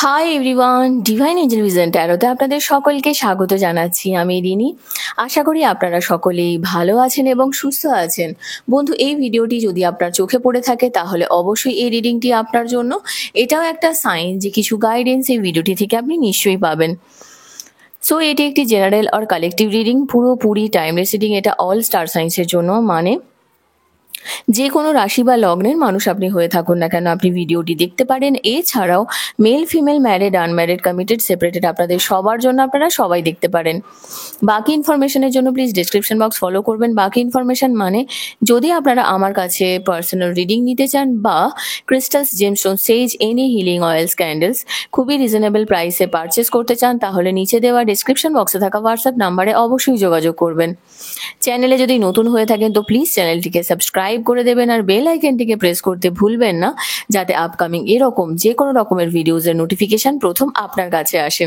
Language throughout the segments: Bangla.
High everyone, Divine Angel Vision ট্যারোতে আপনাদের সকলকে স্বাগত জানাচ্ছি। আমি রিনি। আশা করি আপনারা সকলেই ভালো আছেন এবং সুস্থ আছেন। বন্ধু, এই ভিডিওটি যদি আপনার চোখে পড়ে থাকে তাহলে অবশ্যই এই রিডিংটি আপনার জন্য। এটাও একটা সাইন যে কিছু গাইডেন্স এই ভিডিওটি থেকে আপনি নিশ্চয়ই পাবেন। সো এটি একটি জেনারেল আর কালেকটিভ রিডিং, পুরোপুরি টাইমলেস রিডিং। এটা অল স্টার সাইন্সের জন্য, মানে যে কোনো রাশি বা লগ্নের মানুষ আপনি হয়ে থাকুন না কেন আপনি ভিডিওটি দেখতে পারেন। এছাড়াও male, female, married, unmarried, committed, separated, আপনাদের সবার জন্য আপনারা সবাই দেখতে পারেন। বাকি ইনফরমেশনের জন্য প্লিজ ডিসক্রিপশন বক্স ফলো করবেন। বাকি ইনফরমেশন মানে যদি আপনারা আমার কাছে পার্সোনাল রিডিং নিতে চান বা ক্রিস্টালস, জেমস্টোন, সেজ, এনি হিলিং অয়েলস, ক্যান্ডেলস খুবই রিজনেবল প্রাইসে পারচেস করতে চান, তাহলে নিচে দেওয়া ডিসক্রিপশন বক্সে থাকা হোয়াটসঅ্যাপ নাম্বারে অবশ্যই যোগাযোগ করবেন। চ্যানেলে যদি নতুন হয়ে থাকেন তো প্লিজ চ্যানেলটিকে সাবস্ক্রাইব করে দেবেন আর বেল আইকনটিকে প্রেস করতে ভুলবেন না, যাতে আপকামিং এরকম যে কোনো রকমের ভিডিওজের নোটিফিকেশন প্রথম আপনার কাছে আসে।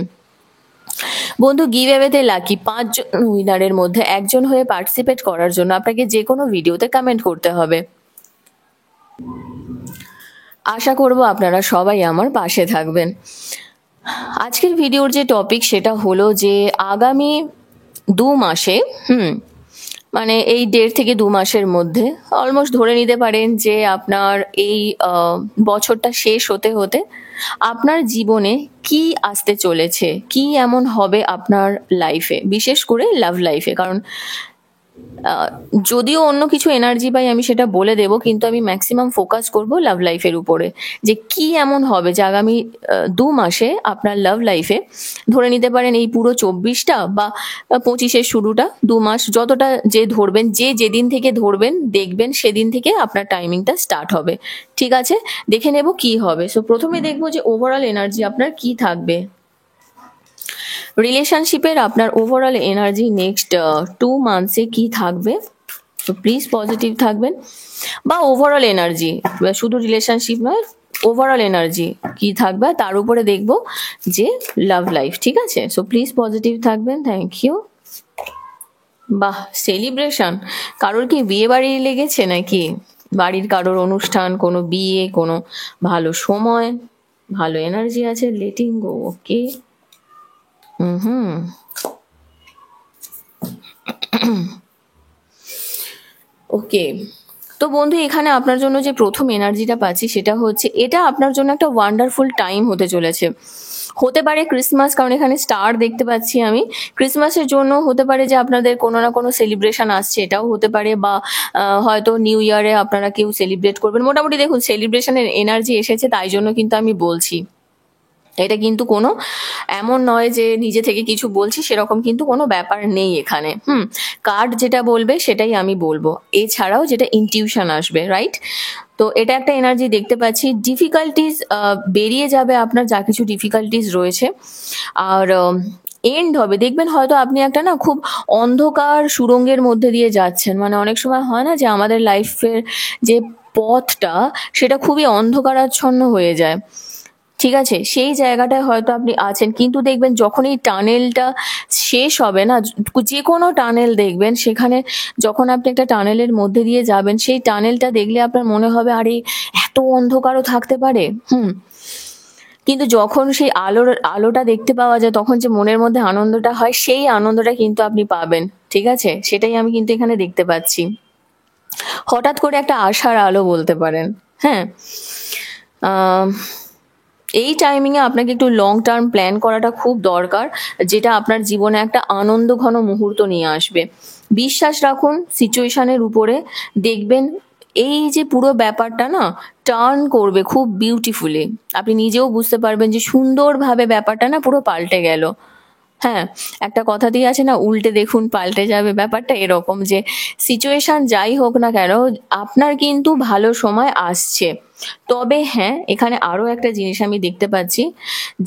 বন্ধু, গিভঅ্যাওয়েতে লাকি 5 জন উইনারের মধ্যে একজন হয়ে পার্টিসিপেট করার জন্য আপনাকে যে কোনো ভিডিওতে কমেন্ট করতে হবে। আশা করব আপনারা সবাই আমার পাশে থাকবেন। আজকের ভিডিওর যে টপিক সেটা হলো যে আগামী 2 মাসে মানে এই 1.5 থেকে 2 মাসের মধ্যে অলমোস্ট ধরে নিতে পারেন যে আপনার এই বছরটা শেষ হতে হতে আপনার জীবনে কি আসতে চলেছে, কি এমন হবে আপনার লাইফে, বিশেষ করে লাভ লাইফে। কারণ যদিও অন্য কিছু এনার্জি পাই আমি সেটা বলে দেব, কিন্তু আমি ম্যাক্সিমাম ফোকাস করব লাভ লাইফের উপরে, যে কি এমন হবে যে আগামী 2 মাসে আপনার লাভ লাইফে ধরে নিতে পারেন এই পুরো 24টা বা 25-এর শুরুটা 2 মাস যতটা যে ধরবেন, যে যেদিন থেকে ধরবেন দেখবেন সেদিন থেকে আপনার টাইমিংটা স্টার্ট হবে। ঠিক আছে, দেখে নেব কি হবে। সো প্রথমে দেখবো যে ওভারঅল এনার্জি আপনার কি থাকবে। রিলেশনশিপের আপনার ওভারঅল এনার্জি নেক্সট 2 মান্থসে কি থাকবে, তো প্লিজ পজিটিভ থাকবেন। বা ওভারঅল এনার্জি, শুধু রিলেশনশিপ নয়, ওভারঅল এনার্জি কি থাকবে তার উপরে দেখব যে লাভ লাইফ। ঠিক আছে, সো প্লিজ পজিটিভ থাকবেন। Thank you. বাহ, সেলিব্রেশন, কারোর কি বিয়ে বাড়ি লেগেছে নাকি? বাড়ির কারোর অনুষ্ঠান, কোনো বিয়ে, কোনো ভালো সময়, ভালো এনার্জি আছে। লেটিং গো, ওকে। ওকে, তো বন্ধু এখানে আপনার জন্য যে প্রথম এনার্জিটা পাচ্ছি সেটা হচ্ছে এটা আপনার জন্য একটা ওয়ান্ডারফুল টাইম হতে চলেছে। হতে পারে ক্রিসমাস, কারণ এখানে স্টার দেখতে পাচ্ছি আমি। ক্রিসমাসের জন্য হতে পারে যে আপনাদের কোনো না কোনো সেলিব্রেশন আসছে, এটাও হতে পারে। বা হয়তো নিউ ইয়ারে আপনারা কেউ সেলিব্রেট করবেন। মোটামুটি দেখুন সেলিব্রেশনের এনার্জি এসেছে, তাই জন্য কিন্তু আমি বলছি। এটা কিন্তু কোনো এমন নয় যে নিজে থেকে কিছু বলছি, সেরকম কিন্তু কোনো ব্যাপার নেই এখানে। কার্ড যেটা বলবে সেটাই আমি বলবো, এছাড়াও যেটা ইনটিউশন আসবে, রাইট? তো এটা একটা এনার্জি দেখতে পাচ্ছি। ডিফিকাল্টিস বেরিয়ে যাবে আপনার, যা কিছু ডিফিকাল্টিস রয়েছে, আর এন্ড হবে। দেখবেন হয়তো আপনি একটা না খুব অন্ধকার সুড়ঙ্গের মধ্যে দিয়ে যাচ্ছেন। মানে অনেক সময় হয় না যে আমাদের লাইফের যে পথটা সেটা খুবই অন্ধকারাচ্ছন্ন হয়ে যায়। ঠিক আছে, সেই জায়গাটায় হয়তো আপনি আছেন, কিন্তু দেখবেন যখন এই টানেলটা শেষ হবে না, যে কোনো টানেল দেখবেন সেখানে যখন আপনি একটা টানেলের মধ্যে দিয়ে যাবেন, সেই টানেলটা দেখলে আপনার মনে হবে আরে এত অন্ধকারও থাকতে পারে। কিন্তু যখন সেই আলোটা দেখতে পাওয়া যায় তখন যে মনের মধ্যে আনন্দটা হয়, সেই আনন্দটা কিন্তু আপনি পাবেন। ঠিক আছে, সেটাই আমি কিন্তু এখানে দেখতে পাচ্ছি। হঠাৎ করে একটা আশার আলো বলতে পারেন। হ্যাঁ, এই টাইমিংয়ে আপনাকে একটু লং টার্ম প্ল্যান করাটা খুব দরকার, যেটা আপনার জীবনে একটা আনন্দ ঘন মুহূর্ত নিয়ে আসবে। বিশ্বাস রাখুন সিচুয়েশনের উপরে, দেখবেন এই যে পুরো ব্যাপারটা না টার্ন করবে খুব বিউটিফুলি। আপনি নিজেও বুঝতে পারবেন যে সুন্দরভাবে ব্যাপারটা না পুরো পাল্টে গেল। হ্যাঁ, একটা কথা দিয়ে আছে না, উল্টে দেখুন পাল্টে যাবে। ব্যাপারটা এরকম যে সিচুয়েশন যাই হোক না কেন আপনার কিন্তু ভালো সময় আসছে। তবে হ্যাঁ, এখানে আরো একটা জিনিস আমি দেখতে পাচ্ছি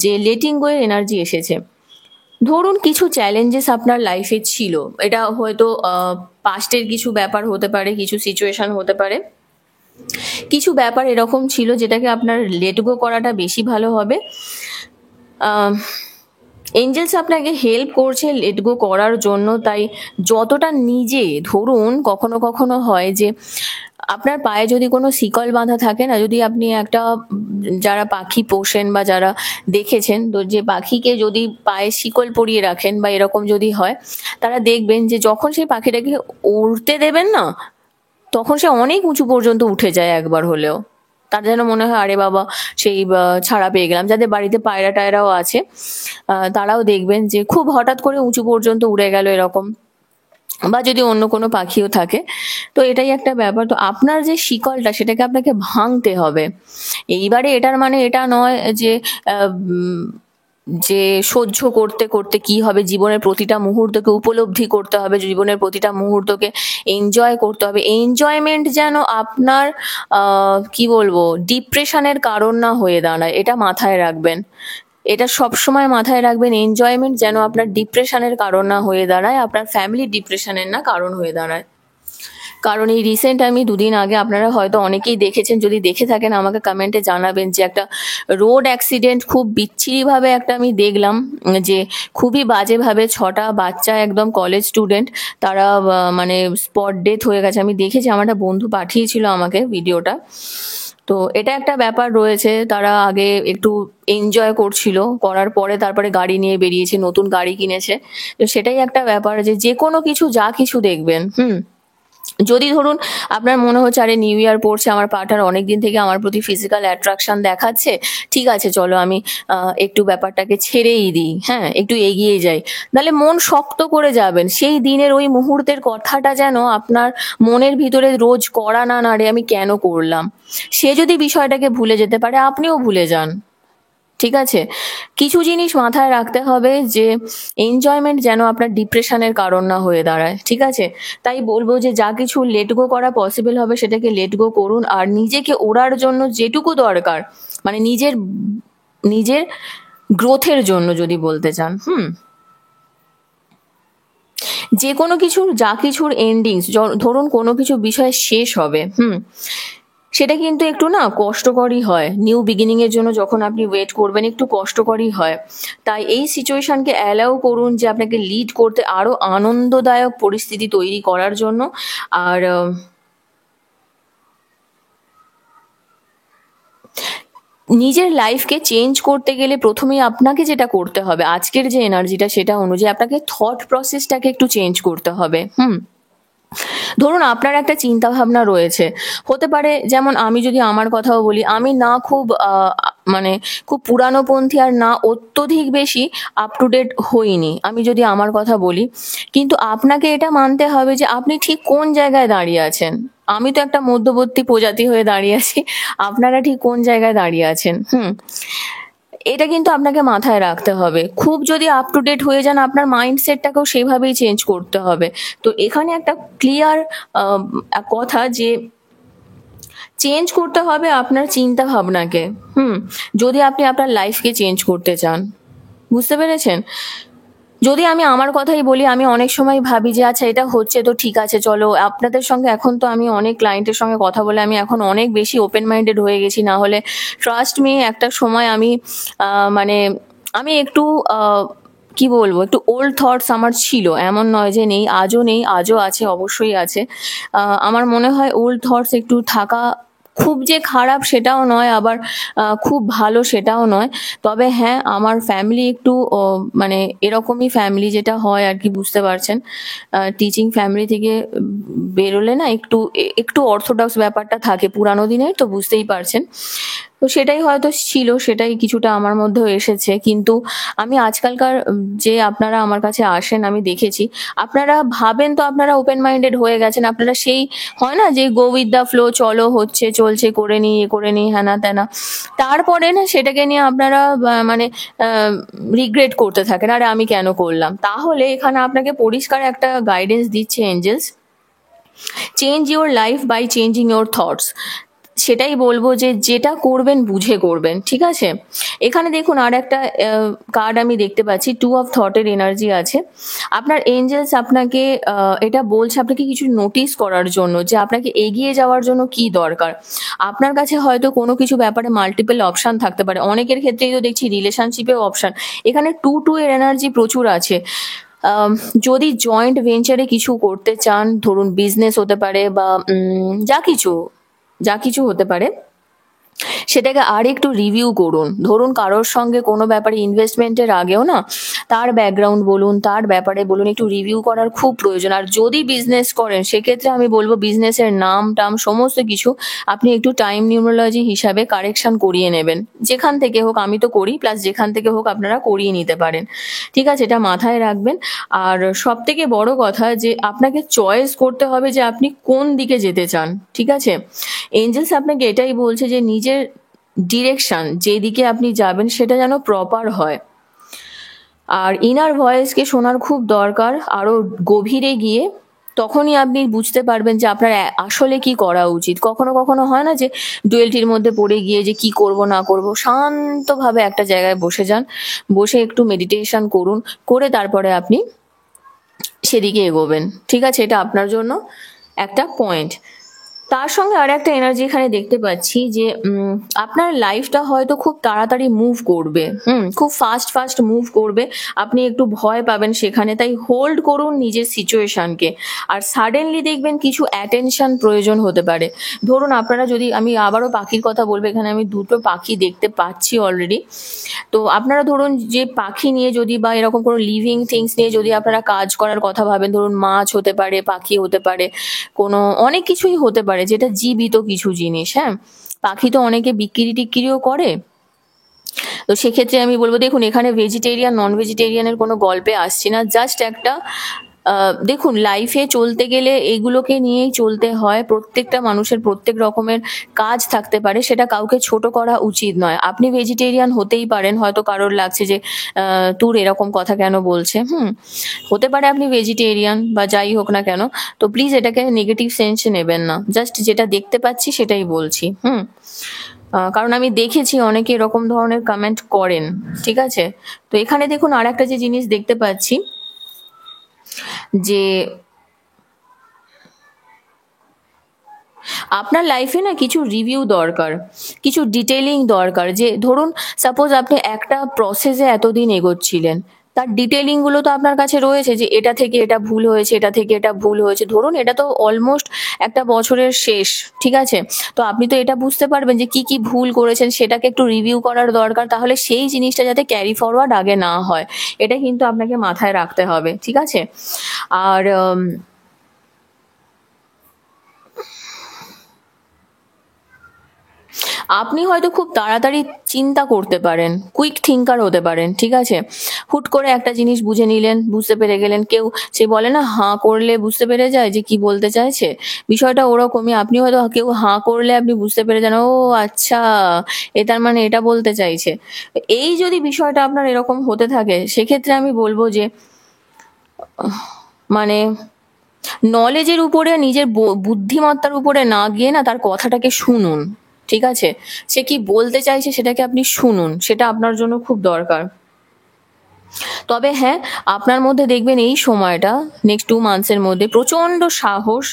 যে লেটিং গো এর এনার্জি এসেছে। ধরুন কিছু চ্যালেঞ্জেস আপনার লাইফে ছিল, এটা হয়তো পাস্টের কিছু ব্যাপার হতে পারে, কিছু সিচুয়েশন হতে পারে, কিছু ব্যাপার এরকম ছিল যেটাকে আপনার লেট গো করাটা বেশি ভালো হবে। এঞ্জেলস আপনাকে হেল্প করছে লেট গো করার জন্য। তাই যতটা নিজে, ধরুন কখনো কখনো হয় যে আপনার পায়ে যদি কোনো শিকল বাঁধা থাকে না, যদি আপনি একটা যারা পাখি পোষেন বা যারা দেখেছেন, তো যে পাখিকে যদি পায়ে শিকল পরিয়ে রাখেন বা এরকম যদি হয়, তারা দেখবেন যে যখন সেই পাখিটাকে উড়তে দেবেন না, তখন সে অনেক উঁচু পর্যন্ত উঠে যায় একবার হলেও। তার যেন মনে হয় আরে বাবা সেই ছাড়া পেয়ে গেলাম। যাদের বাড়িতে পায়রা টায়রাও আছে, তারাও দেখবেন যে খুব হঠাৎ করে উঁচু পর্যন্ত উড়ে গেল এরকম, বা যদি অন্য কোনো পাখিও থাকে। তো এটাই একটা ব্যাপার। তো আপনার যে শিকলটা সেটাকে আপনাকে ভাঙতে হবে। এইবারে এটার মানে এটা নয় যে আহ, উম, যে সহ্য করতে করতে কি হবে, জীবনের প্রতিটা মুহূর্তকে উপলব্ধি করতে হবে, জীবনের প্রতিটা মুহূর্তকে এনজয় করতে হবে। এনজয়মেন্ট যেন আপনার কি বলবো ডিপ্রেশনের কারণ না হয়ে দাঁড়ায়, এটা মাথায় রাখবেন। এটা সবসময় মাথায় রাখবেন, এনজয়মেন্ট যেন আপনার ডিপ্রেশনের কারণ না হয়ে দাঁড়ায়, আপনার ফ্যামিলি ডিপ্রেশনের না কারণ হয়ে দাঁড়ায়। কারণ এই রিসেন্ট আমি 2 দিন আগে, আপনারা হয়তো অনেকেই দেখেছেন, যদি দেখে থাকেন আমাকে কমেন্টে জানাবেন, যে একটা রোড অ্যাক্সিডেন্ট খুব বিচ্ছিরিভাবে একটা আমি দেখলাম, যে খুবই বাজেভাবে 6টা বাচ্চা একদম কলেজ স্টুডেন্ট, তারা মানে স্পট ডেথ হয়ে গেছে। আমি দেখেছি, আমার একটা বন্ধু পাঠিয়েছিল আমাকে ভিডিওটা। তো এটা একটা ব্যাপার রয়েছে, তারা আগে একটু এনজয় করছিল, করার পরে তারপরে গাড়ি নিয়ে বেরিয়েছে, নতুন গাড়ি কিনেছে। তো সেটাই একটা ব্যাপার, যে যে কোনো কিছু যা কিছু দেখবেন, যদি ধরুন আপনার মনে হচ্ছে আরে নিউ ইয়ার পড়ছে, আমার পার্টনার অনেকদিন থেকে আমার প্রতি ফিজিক্যাল অ্যাট্রাকশন দেখাচ্ছে, ঠিক আছে চলো আমি একটু ব্যাপারটাকে ছেড়েই দিই, হ্যাঁ একটু এগিয়ে যাই, তাহলে মন শক্ত করে যাবেন। সেই দিনের ওই মুহূর্তের কথাটা যেন আপনার মনের ভিতরে রোজ করা না নাড়ে, আমি কেন করলাম। সে যদি বিষয়টাকে ভুলে যেতে পারে, আপনিও ভুলে যান। ঠিক আছে, কিছু জিনিস মাথায় রাখতে হবে, যে এনজয়মেন্ট যেন আপনার ডিপ্রেশনের কারণ না হয়ে দাঁড়ায়। ঠিক আছে, তাই বলবো যে যা কিছু লেট গো করা পসিবল হবে সেটাকে লেট গো করুন, আর নিজেকে ওড়ার জন্য যেটুকু দরকার, মানে নিজের নিজের গ্রোথের জন্য যদি বলতে চান, যে কোনো কিছুর যা কিছুর এন্ডিংস, ধরুন কোনো কিছু বিষয় শেষ হবে, সেটা কিন্তু একটু না কষ্টকরই হয়। নিউ বিগিনিং এর জন্য যখন আপনি ওয়েট করবেন, একটু কষ্টকরই হয়। তাই এই সিচুয়েশনকে অ্যালাউ করুন, যে আপনাকে লিড করতে আরো আনন্দদায়ক পরিস্থিতি তৈরি করার জন্য। আর নিজের লাইফকে চেঞ্জ করতে গেলে প্রথমেই আপনাকে যেটা করতে হবে, আজকের যে এনার্জিটা সেটা অনুযায়ী আপনাকে থট প্রসেসটাকে একটু চেঞ্জ করতে হবে। ধরুন আপনার একটা চিন্তা ভাবনা রয়েছে, হতে পারে, যেমন আমি যদি আমার কথাও বলি, আমি না খুব মানে খুব পুরানোপন্থী আর না অত্যধিক বেশি আপ টু ডেট হইনি, আমি যদি আমার কথা বলি। কিন্তু আপনাকে এটা মানতে হবে যে আপনি ঠিক কোন জায়গায় দাঁড়িয়ে আছেন। আমি তো একটা মধ্যবর্তী প্রজাতি হয়ে দাঁড়িয়ে আছি, আপনারা ঠিক কোন জায়গায় দাঁড়িয়ে আছেন। এটা কিন্তু আপনাকে মাথায় রাখতে হবে। খুব যদি আপ টু ডেট হয়ে যান, আপনার মাইন্ডসেটটাকেও সেভাবেই চেঞ্জ করতে হবে। তো এখানে একটা ক্লিয়ার কথা, যে চেঞ্জ করতে হবে আপনার চিন্তা ভাবনাকে। যদি আপনি আপনার লাইফকে চেঞ্জ করতে চান, বুঝতে পেরেছেন? যদি আমি আমার কথাই বলি, আমি অনেক সময় ভাবি যে আচ্ছা এটা হচ্ছে তো ঠিক আছে, চলো আপনাদের সঙ্গে, এখন তো আমি অনেক ক্লায়েন্টের সঙ্গে কথা বলে আমি এখন অনেক বেশি ওপেন মাইন্ডেড হয়ে গেছি, না হলে ট্রাস্ট মি একটা সময় আমি মানে আমি একটু কি বলবো, একটু ওল্ড থটস আমার ছিল, এমন নয় যে নেই, আজও নেই, আজও আছে, অবশ্যই আছে। আমার মনে হয় ওল্ড থটস একটু থাকা খুব যে খারাপ সেটাও নয়, আবার খুব ভালো সেটাও নয়। তবে হ্যাঁ, আমার ফ্যামিলি একটু মানে এরকমই ফ্যামিলি যেটা হয় আর কি, বুঝতে পারছেন। টিচিং ফ্যামিলি থেকে বেরোলে না একটু একটু অর্থোডক্স ব্যাপারটা থাকে, পুরানো দিনের তো বুঝতেই পারছেন। তো সেটাই হয়তো ছিল, সেটাই কিছুটা আমার মধ্যেও এসেছে। কিন্তু আমি আজকালকার যে আপনারা আমার কাছে আসেন, আমি দেখেছি আপনারা ভাবেন তো আপনারা ওপেন মাইন্ডেড হয়ে গেছেন, আপনারা সেই হয় না যে গো উইথ দ্য ফ্লো, চলো হচ্ছে চলছে, করে নি এ করে নি হ্যানা ত্যানা, তারপরে না সেটাকে নিয়ে আপনারা মানে রিগ্রেট করতে থাকেন, আরে আমি কেন করলাম। তাহলে এখানে আপনাকে পরিষ্কার একটা গাইডেন্স দিচ্ছে angels, change your life by changing your thoughts. সেটাই বলবো যে যেটা করবেন বুঝে করবেন, ঠিক আছে। এখানে দেখুন আর একটা কার্ড আমি দেখতে পাচ্ছি, 2 অফ থটের এনার্জি আছে। আপনার এঞ্জেলস আপনাকে এটা বলছে আপনাকে কিছু নোটিস করার জন্য, যে আপনাকে এগিয়ে যাওয়ার জন্য কি দরকার। আপনার কাছে হয়তো কোনো কিছু ব্যাপারে মাল্টিপল অপশন থাকতে পারে, অনেকের ক্ষেত্রেই তো দেখছি রিলেশনশিপেও অপশন। এখানে 2 এর এনার্জি প্রচুর আছে। আম, যদি জয়েন্ট ভেঞ্চারে কিছু করতে চান, ধরুন বিজনেস হতে পারে বা যা কিছু হতে পারে, সেটাকে আর একটু রিভিউ করুন। ধরুন কারোর সঙ্গে কোনো ব্যাপারে ইনভেস্টমেন্টের আগেও না তার ব্যাকগ্রাউন্ড বলুন, তার ব্যাপারে বলুন, একটু রিভিউ করার খুব প্রয়োজন। আর যদি বিজনেস করেন সেক্ষেত্রে আমি বলবো বিজনেসের নাম টাম সমস্ত কিছু আপনি একটু টাইম নিউমোলজি হিসাবে কারেকশন করিয়ে নেবেন, যেখান থেকে হোক। আমি তো করি, প্লাস যেখান থেকে হোক আপনারা করিয়ে নিতে পারেন, ঠিক আছে? এটা মাথায় রাখবেন। আর সব থেকে বড় কথা যে আপনাকে চয়েস করতে হবে যে আপনি কোন দিকে যেতে চান, ঠিক আছে? এঞ্জেলস আপনাকে এটাই বলছে যে নিজের ডিরেকশন যেদিকে আপনি যাবেন সেটা যেন প্রপার হয়। আর ইনার ভয়েসকে শোনার খুব দরকার, আরো গভীরে গিয়ে তখনই আপনি বুঝতে পারবেন যে আপনার আসলে কি করা উচিত। কখনো কখনো হয় না যে ডুয়েলটির মধ্যে পড়ে গিয়ে যে কি করব না করব, শান্তভাবে একটা জায়গায় বসে যান, বসে একটু মেডিটেশন করুন, করে তারপরে আপনি সেদিকে এগোবেন, ঠিক আছে? এটা আপনার জন্য একটা পয়েন্ট। তার সঙ্গে আর একটা এনার্জি এখানে দেখতে পাচ্ছি যে আপনার লাইফটা হয়তো খুব তাড়াতাড়ি মুভ করবে, খুব ফাস্ট ফাস্ট মুভ করবে, আপনি একটু ভয় পাবেন সেখানে, তাই হোল্ড করুন নিজের সিচুয়েশনকে। আর সাডেনলি দেখবেন কিছু অ্যাটেনশন প্রয়োজন হতে পারে। ধরুন আপনারা যদি, আমি আবারও পাখির কথা বলবো, এখানে আমি দুটো পাখি দেখতে পাচ্ছি অলরেডি। তো আপনারা ধরুন যে পাখি নিয়ে যদি বা এরকম কোনো লিভিং থিংস নিয়ে যদি আপনারা কাজ করার কথা ভাবেন, ধরুন মাছ হতে পারে, পাখি হতে পারে, কোনো অনেক কিছুই হতে পারে যেটা জীবিত কিছু জিনিস। হ্যাঁ, পাখি তো অনেকে বিক্রি টিক্রিও করে। তো সেক্ষেত্রে আমি বলবো, দেখুন এখানে ভেজিটেরিয়ান নন ভেজিটেরিয়ানের কোনো গল্পে আসছি না, জাস্ট একটা দেখুন লাইফে চলতে গেলে এগুলোকে নিয়েই চলতে হয়। প্রত্যেকটা মানুষের প্রত্যেক রকমের কাজ থাকতে পারে, সেটা কাউকে ছোট করা উচিত নয়। আপনি ভেজিটেরিয়ান হতেই পারেন, হয়তো কারোর লাগছে যে তোর এরকম কথা কেন বলছে, হতে পারে আপনি ভেজিটেরিয়ান বা যাই হোক না কেন। তো প্লিজ এটাকে নেগেটিভ সেন্সে নেবেন না, জাস্ট যেটা দেখতে পাচ্ছি সেটাই বলছি। কারণ আমি দেখেছি অনেকে এরকম ধরনের কমেন্ট করেন, ঠিক আছে? তো এখানে দেখুন আর একটা যে জিনিস দেখতে পাচ্ছি যে আপনার লাইফে না কিছু রিভিউ দরকার, কিছু ডিটেলিং দরকার। যে ধরুন সাপোজ আপনি একটা প্রসেসে এতদিন এগোচ্ছিলেন, তার ডিটেলিং গুলো তো আপনার কাছে রয়েছে যে এটা থেকে এটা ভুল হয়েছে, এটা থেকে এটা ভুল হয়েছে। ধরুন এটা তো অলমোস্ট একটা বছরের শেষ, ঠিক আছে? তো আপনি তো এটা বুঝতে পারবেন যে কি কি ভুল করেছেন, সেটাকে একটু রিভিউ করার দরকার, তাহলে সেই জিনিসটা যাতে ক্যারি ফরওয়ার্ড আগে না হয়, এটা কিন্তু আপনাকে মাথায় রাখতে হবে, ঠিক আছে? আর আপনি হয়তো খুব তাড়াতাড়ি চিন্তা করতে পারেন, কুইক থিঙ্কার হতে পারেন, ঠিক আছে? হুট করে একটা জিনিস বুঝে নিলেন, বুঝতে পেরে গেলেন। কেউ সে বলে না হাঁ করলে বুঝতে পেরে যায় যে কি বলতে চাইছে, বিষয়টা ওরকমই। আপনি হয়তো কেউ হাঁ করলে আপনি বুঝতে পেরে যান, ও আচ্ছা, এ তার মানে এটা বলতে চাইছে। এই যদি বিষয়টা আপনার এরকম হতে থাকে, সেক্ষেত্রে আমি বলবো যে মানে নলেজের উপরে, নিজের বুদ্ধিমত্তার উপরে না গিয়ে না তার কথাটাকে শুনুন, ঠিক আছে? সে কি বলতে চাইছে সেটাকে আপনি শুনুন, সেটা আপনার জন্য খুব দরকার। তবে হ্যাঁ, আপনার মধ্যে দেখবেন এই সময়টা নেক্সট 2 মান্থসের মধ্যে প্রচন্ড সাহস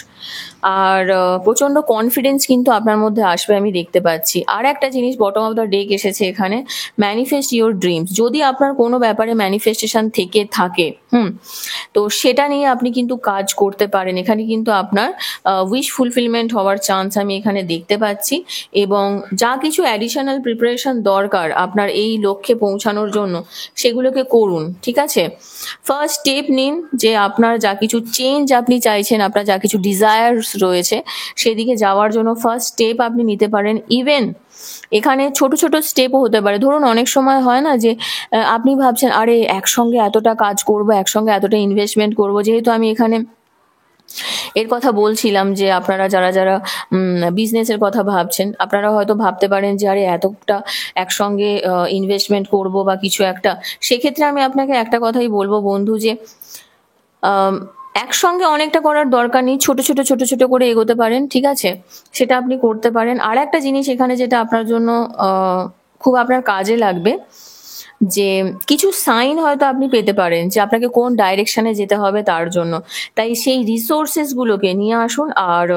আর প্রচন্ড কনফিডেন্স কিন্তু আপনার মধ্যে আসবে, আমি দেখতে পাচ্ছি। আর একটা জিনিস বটম অফ দ্য ডেক এসেছে এখানে, ম্যানিফেস্ট ইউর ড্রিমস। যদি আপনার কোনো ব্যাপারে ম্যানিফেস্টেশন থেকে থাকে, তো সেটা নিয়ে আপনি কিন্তু কাজ করতে পারেন। এখানে কিন্তু আপনার উইশ ফুলফিলমেন্ট হওয়ার চান্স আমি এখানে দেখতে পাচ্ছি। এবং যা কিছু অ্যাডিশনাল প্রিপারেশন দরকার আপনার এই লক্ষ্যে পৌঁছানোর জন্য, সেগুলোকে করুন, ঠিক আছে? ফার্স্ট স্টেপ নিন, যে আপনার যা কিছু চেঞ্জ আপনি চাইছেন, আপনার যা কিছু ডিজায়ার্স রয়েছে সেদিকে যাওয়ার জন্য ফার্স্ট স্টেপ আপনি নিতে পারেন। ইভেন এখানে ছোট ছোট স্টেপও হতে পারে। ধরুন অনেক সময় হয় না যে আপনি ভাবছেন আরে একসঙ্গে এতটা কাজ করব, একসঙ্গে এতটা ইনভেস্টমেন্ট করব। যেহেতু আমি এখানে এর কথা বলছিলাম যে আপনারা যারা যারা বিজনেসের কথা ভাবছেন, আপনারা হয়তো ভাবতে পারেন যে আরে এতটা একসঙ্গে ইনভেস্টমেন্ট করব বা কিছু একটা। সেক্ষেত্রে আমি আপনাকে একটা কথাই বলবো বন্ধু, যে একসঙ্গে অনেকটা করার দরকার নেই, ছোট ছোট ছোট ছোট করে এগোতে পারেন, ঠিক আছে? সেটা আপনি করতে পারেন। আর একটা জিনিস এখানে যেটা আপনার জন্য খুব আপনার কাজে লাগবে, যে কিছু সাইন হয়তো আপনি পেতে পারেন যে আপনাকে কোন ডাইরেকশনে যেতে হবে তার জন্য। তাই সেই রিসোর্সেস গুলোকে নিয়ে আসুন, আর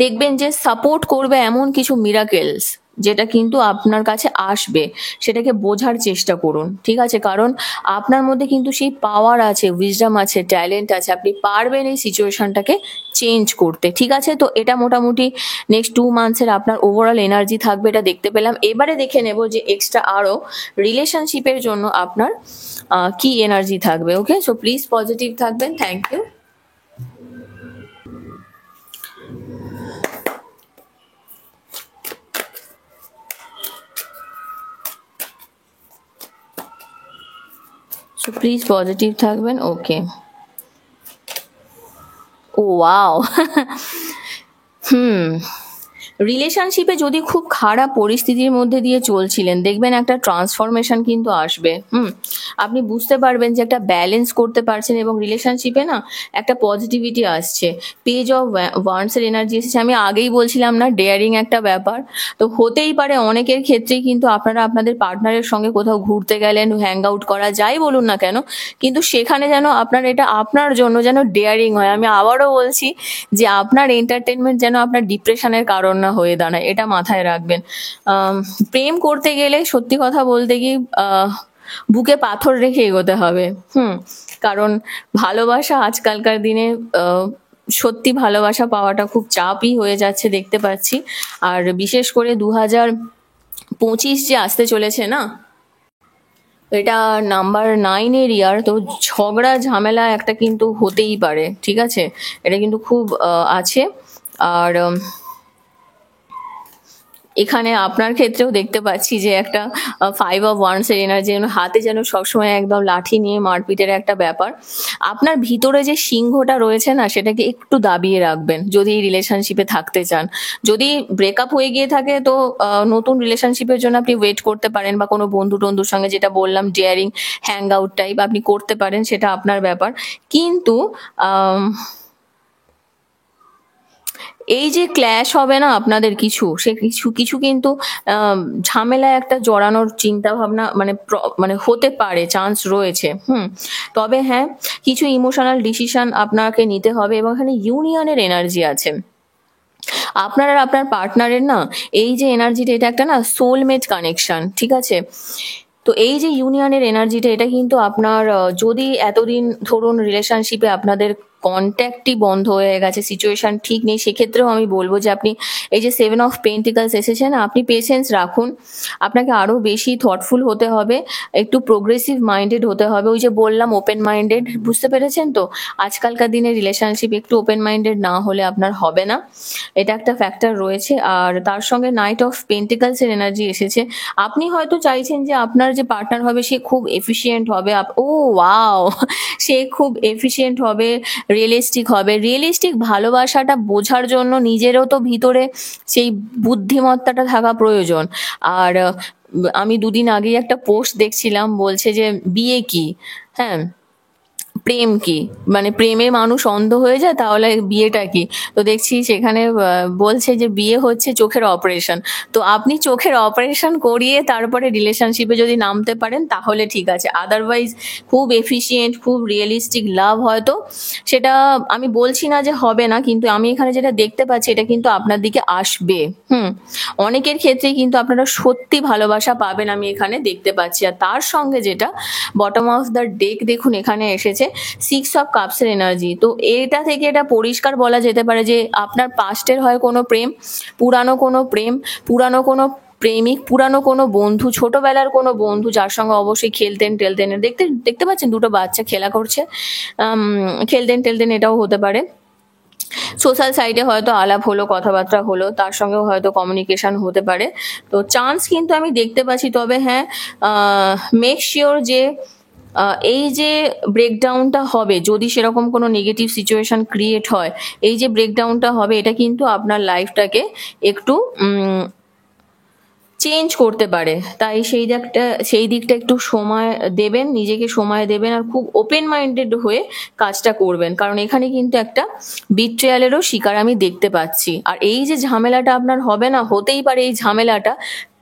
দেখবেন যে সাপোর্ট করবে এমন কিছু মিরাকেলস, যেটা কিন্তু আপনার কাছে আসবে সেটাকে বোঝার চেষ্টা করুন, ঠিক আছে? কারণ আপনার মধ্যে কিন্তু সেই পাওয়ার আছে, উইজডম আছে, ট্যালেন্ট আছে, আপনি পারবেন এই সিচুয়েশনটাকে চেঞ্জ করতে, ঠিক আছে? তো এটা মোটামুটি নেক্সট 2 মান্থসের আপনার ওভারঅল এনার্জি থাকবে, এটা দেখতে পেলাম। এবারে দেখে নেব যে এক্সট্রা আরও রিলেশনশিপের জন্য আপনার কি এনার্জি থাকবে। ওকে, সো প্লিজ পজিটিভ থাকবেন। Thank you. So please positive থাকবেন। Okay, oh wow. রিলেশনশিপে যদি খুব খারাপ পরিস্থিতির মধ্যে দিয়ে চলছিলেন, দেখবেন একটা ট্রান্সফরমেশন কিন্তু আসবে। আপনি বুঝতে পারবেন যে একটা ব্যালেন্স করতে পারছেন এবং রিলেশনশিপে না একটা পজিটিভিটি আসছে। পেজ অফ ওয়ান্ডসের এনার্জি এসেছে। আমি আগেই বলছিলাম না, ডেয়ারিং একটা ব্যাপার। তো হতেই পারে অনেকের ক্ষেত্রেই কিন্তু আপনারা আপনাদের পার্টনারের সঙ্গে কোথাও ঘুরতে গেলেন, হ্যাং আউট করা যাই বলুন না কেন, কিন্তু সেখানে যেন আপনার এটা আপনার জন্য যেন ডেয়ারিং হয়। আমি আবারও বলছি যে আপনার এন্টারটেনমেন্ট যেন আপনার ডিপ্রেশনের কারণ না হয়ে দাঁড়ায়, এটা মাথায় রাখবেন। প্রেম করতে গেলে সত্যি কথা বলতে কি বুকে পাথর রেখে এগোতে হবে। কারণ ভালোবাসা আজকালকার দিনে সত্যি ভালোবাসা পাওয়াটা খুব চাপই হয়ে যাচ্ছে দেখতে পাচ্ছি। আর বিশেষ করে 2025 যে আসতে চলেছে না, এটা নাম্বার 9-এর ইয়ার, তো ঝগড়া ঝামেলা একটা কিন্তু হতেই পারে, ঠিক আছে? এটা কিন্তু খুব আছে। আর এখানে আপনার ক্ষেত্রেও দেখতে পাচ্ছি যে একটা 5 of Wands-এর এনার্জি, হাতে যেন সবসময় একদম লাঠি নিয়ে মারপিটের একটা ব্যাপার। আপনার ভিতরে যে সিংহটা রয়েছে না, সেটাকে একটু দাবিয়ে রাখবেন যদি এই রিলেশনশিপে থাকতে চান। যদি ব্রেকআপ হয়ে গিয়ে থাকে তো নতুন রিলেশনশিপের জন্য আপনি ওয়েট করতে পারেন, বা কোনো বন্ধু টন্ধুর সঙ্গে, যেটা বললাম ডেয়ারিং হ্যাং আউট টাইপ আপনি করতে পারেন, সেটা আপনার ব্যাপার। কিন্তু এই যে ক্ল্যাশ হবে না আপনাদের কিছু, সে কিছু কিছু কিন্তু ঝামেলায় একটা জড়ানোর চিন্তা ভাবনা মানে হতে পারে, চান্স রয়েছে। তবে হ্যাঁ, কিছু ইমোশনাল ডিসিশন আপনাকে নিতে হবে এবং এখানে ইউনিয়নের এনার্জি আছে। আপনার আর আপনার পার্টনারের না এই যে এনার্জিটা, এটা একটা না সোলমেট কানেকশন, ঠিক আছে? তো এই যে ইউনিয়নের এনার্জিটা, এটা কিন্তু আপনার যদি এতদিন ধরুন রিলেশনশিপে আপনাদের কন্ট্যাক্টই বন্ধ হয়ে গেছে, সিচুয়েশন ঠিক নেই, সেক্ষেত্রেও আমি বলবো যে আপনি এই যে 7 of Pentacles এসেছে না, আপনি পেশেন্স রাখুন। আপনাকে আরো বেশি থটফুল হতে হবে, একটু প্রোগ্রেসিভ মাইন্ডেড হতে হবে। ওই যে বললাম ওপেন মাইন্ডেড, বুঝতে পেরেছেন তো? আজকালকার দিনে রিলেশনশিপ একটু ওপেন মাইন্ডেড না হলে আপনার হবে না, এটা একটা ফ্যাক্টর রয়েছে। আর তার সঙ্গে Knight of Pentacles এর এনার্জি এসেছে। আপনি হয়তো চাইছেন যে আপনার যে পার্টনার হবে সে খুব এফিশিয়েন্ট হবে, ও ওয়াও, সে খুব এফিশিয়েন্ট হবে, রিয়েলিস্টিক হবে। রিয়েলিস্টিক ভালোবাসাটা বোঝার জন্য নিজেরও তো ভিতরে সেই বুদ্ধিমত্তাটা থাকা প্রয়োজন। আর আমি 2 দিন আগেই একটা পোস্ট দেখছিলাম, বলছে যে বিয়ে কি, হ্যাঁ প্রেম কি, মানে প্রেমে মানুষ অন্ধ হয়ে যায়, তাহলে বিয়েটা কি? তো দেখছি সেখানে বলছে যে বিয়ে হচ্ছে চোখের অপারেশন। তো আপনি চোখের অপারেশন করিয়ে তারপরে রিলেশনশিপে যদি নামতে পারেন তাহলে ঠিক আছে, আদারওয়াইজ খুব এফিশিয়েন্ট, খুব রিয়েলিস্টিক লাভ হয়তো সেটা আমি বলছি না যে হবে না, কিন্তু আমি এখানে যেটা দেখতে পাচ্ছি এটা কিন্তু আপনার দিকে আসবে। অনেকের ক্ষেত্রেই কিন্তু আপনারা সত্যি ভালোবাসা পাবেন, আমি এখানে দেখতে পাচ্ছি। আর তার সঙ্গে যেটা বটম অফ দ্য ডেক দেখুন এখানে এসেছে 6 of Cups-এর এনার্জি। তো এটা থেকে এটা পরিষ্কার বলা যেতে পারে যে আপনার পাস্টের হয় কোনো প্রেম, পুরানো কোনো প্রেম, পুরানো কোনো প্রেমিক, পুরানো কোনো বন্ধু, ছোটবেলার কোনো বন্ধু যার সঙ্গে অবশ্যই খেলতেন টেলতেন, দেখতে পাচ্ছেন 2টো বাচ্চা খেলা করছে, খেলতেন টেলতেন, এটাও হতে পারে। সোশ্যাল সাইটে হয়তো আলাপ হলো, কথাবার্তা হলো, তার সঙ্গেও হয়তো কমিউনিকেশন হতে পারে। তো চান্স কিন্তু আমি দেখতে পাচ্ছি। তবে হ্যাঁ, মেক শিওর যে এই যে ব্রেকডাউনটা হবে, যদি সেরকম কোনো নেগেটিভ সিচুয়েশন ক্রিয়েট হয়, এই যে ব্রেকডাউনটা হবে এটা কিন্তু আপনার লাইফটাকে একটু চেঞ্জ করতে পারে। তাই সেই দিকটা একটু সময় দেবেন, নিজেকে সময় দেবেন, আর খুব ওপেন মাইন্ডেড হয়ে কাজটা করবেন, কারণ এখানে কিন্তু একটা বিট্রেয়ালেরও শিকার আমি দেখতে পাচ্ছি। আর এই যে ঝামেলাটা আপনার হবে না, হতেই পারে এই ঝামেলাটা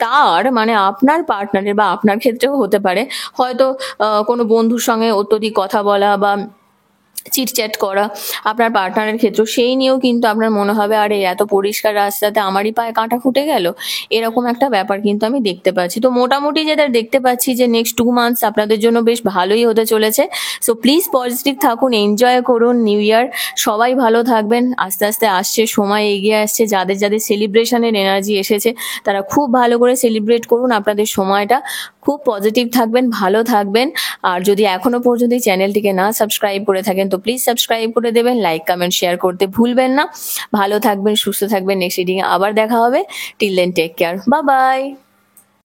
তার মানে আপনার পার্টনারের, বা আপনার ক্ষেত্রেও হতে পারে হয়তো কোনো বন্ধুর সঙ্গে অত্যধিক কথা বলা, বা চিটচ্যাট করা আপনার পার্টনারের ক্ষেত্রে, সেই নিয়েও কিন্তু আপনার মনে হবে আরে এত পরিষ্কার রাস্তাতে আমারই পায়ে কাঁটা ফুটে গেল, এরকম একটা ব্যাপার কিন্তু আমি দেখতে পাচ্ছি। তো মোটামুটি যেটা দেখতে পাচ্ছি যে নেক্সট 2 মান্থস আপনাদের জন্য বেশ ভালোই হতে চলেছে। সো প্লিজ পজিটিভ থাকুন, এনজয় করুন নিউ ইয়ার, সবাই ভালো থাকবেন। আস্তে আস্তে আসছে, সময় এগিয়ে আসছে, যাদের যাদের সেলিব্রেশনের এনার্জি এসেছে তারা খুব ভালো করে সেলিব্রেট করুন আপনাদের সময়টা, খুব পজিটিভ থাকবেন, ভালো থাকবেন। আর যদি এখনো পর্যন্ত এই চ্যানেলটিকে না সাবস্ক্রাইব করে থাকেন তো প্লিজ সাবস্ক্রাইব করে দেবেন, লাইক কমেন্ট শেয়ার করতে ভুলবেন না। ভালো থাকবেন, সুস্থ থাকবেন, নেক্সট রিডিংয়ে আবার দেখা হবে। Till then take care, bye by.